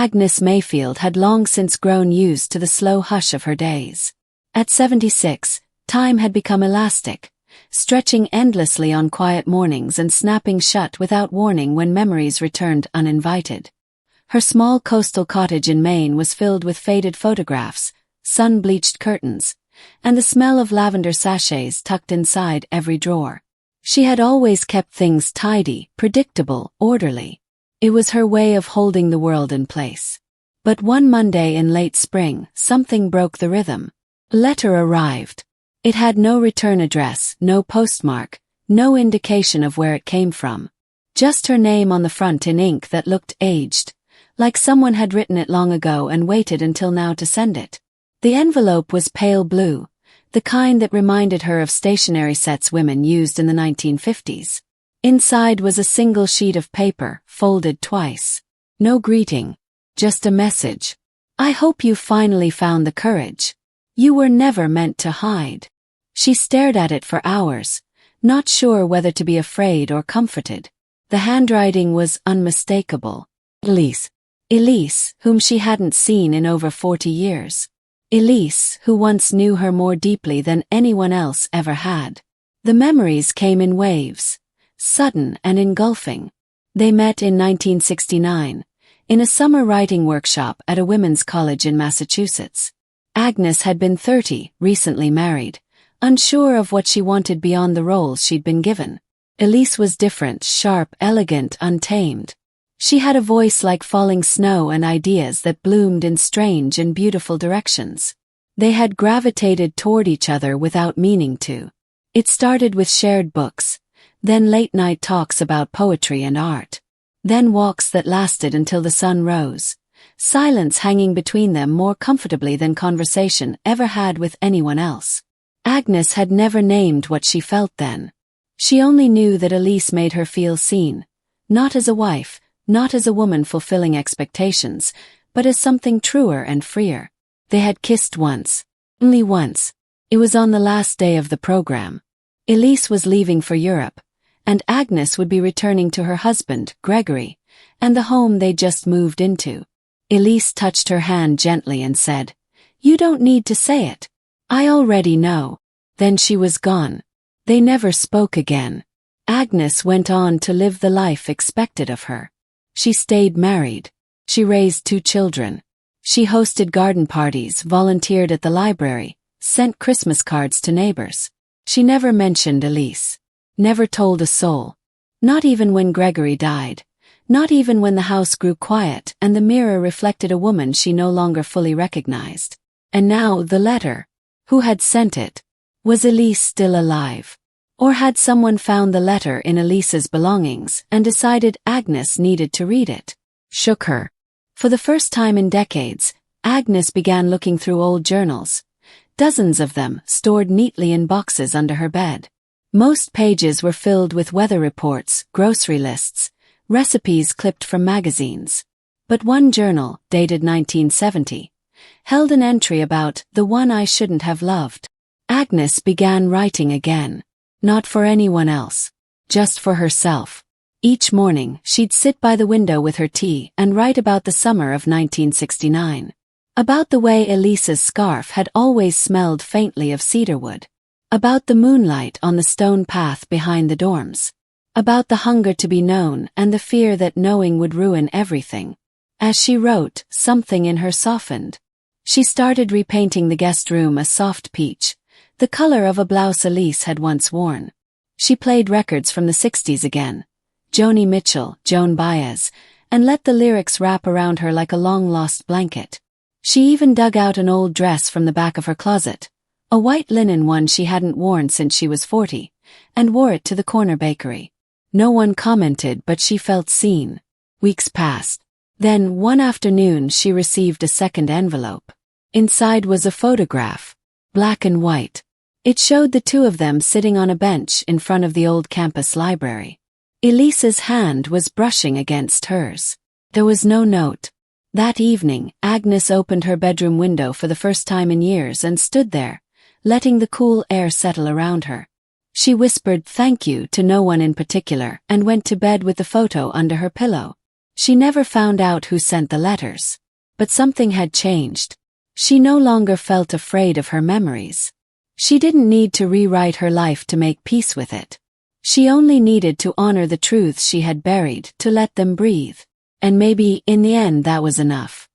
Agnes Mayfield had long since grown used to the slow hush of her days. At 76, time had become elastic, stretching endlessly on quiet mornings and snapping shut without warning when memories returned uninvited. Her small coastal cottage in Maine was filled with faded photographs, sun-bleached curtains, and the smell of lavender sachets tucked inside every drawer. She had always kept things tidy, predictable, orderly. It was her way of holding the world in place. But one Monday in late spring, something broke the rhythm. A letter arrived. It had no return address, no postmark, no indication of where it came from. Just her name on the front in ink that looked aged, like someone had written it long ago and waited until now to send it. The envelope was pale blue, the kind that reminded her of stationery sets women used in the 1950s. Inside was a single sheet of paper, folded twice. No greeting, just a message. I hope you finally found the courage. You were never meant to hide. She stared at it for hours, not sure whether to be afraid or comforted. The handwriting was unmistakable. Elise, whom she hadn't seen in over 40 years. Elise, who once knew her more deeply than anyone else ever had. The memories came in waves, sudden and engulfing. They met in 1969, in a summer writing workshop at a women's college in Massachusetts. Agnes had been 30, recently married, unsure of what she wanted beyond the roles she'd been given. Elise was different, sharp, elegant, untamed. She had a voice like falling snow and ideas that bloomed in strange and beautiful directions. They had gravitated toward each other without meaning to. It started with shared books, then late-night talks about poetry and art, then walks that lasted until the sun rose, silence hanging between them more comfortably than conversation ever had with anyone else. Agnes had never named what she felt then. She only knew that Elise made her feel seen, not as a wife, not as a woman fulfilling expectations, but as something truer and freer. They had kissed once. Only once. It was on the last day of the program. Elise was leaving for Europe, and Agnes would be returning to her husband, Gregory, and the home they'd just moved into. Elise touched her hand gently and said, "You don't need to say it. I already know." Then she was gone. They never spoke again. Agnes went on to live the life expected of her. She stayed married. She raised 2 children. She hosted garden parties, volunteered at the library, sent Christmas cards to neighbors. She never mentioned Elise. Never told a soul. Not even when Gregory died. Not even when the house grew quiet and the mirror reflected a woman she no longer fully recognized. And now the letter. Who had sent it? Was Elise still alive? Or had someone found the letter in Elise's belongings and decided Agnes needed to read it? Shook her. For the first time in decades, Agnes began looking through old journals. Dozens of them, stored neatly in boxes under her bed. Most pages were filled with weather reports, grocery lists, recipes clipped from magazines. But one journal, dated 1970, held an entry about the one I shouldn't have loved. Agnes began writing again. Not for anyone else. Just for herself. Each morning, she'd sit by the window with her tea and write about the summer of 1969. About the way Elise's scarf had always smelled faintly of cedarwood. About the moonlight on the stone path behind the dorms. About the hunger to be known and the fear that knowing would ruin everything. As she wrote, something in her softened. She started repainting the guest room a soft peach, the color of a blouse Elise had once worn. She played records from the 60s again, Joni Mitchell, Joan Baez, and let the lyrics wrap around her like a long-lost blanket. She even dug out an old dress from the back of her closet, a white linen one she hadn't worn since she was 40, and wore it to the corner bakery. No one commented, but she felt seen. Weeks passed. Then, one afternoon, she received a second envelope. Inside was a photograph, black and white. It showed the 2 of them sitting on a bench in front of the old campus library. Elise's hand was brushing against hers. There was no note. That evening, Agnes opened her bedroom window for the first time in years and stood there, letting the cool air settle around her. She whispered thank you to no one in particular and went to bed with the photo under her pillow. She never found out who sent the letters. But something had changed. She no longer felt afraid of her memories. She didn't need to rewrite her life to make peace with it. She only needed to honor the truths she had buried, to let them breathe. And maybe, in the end, that was enough.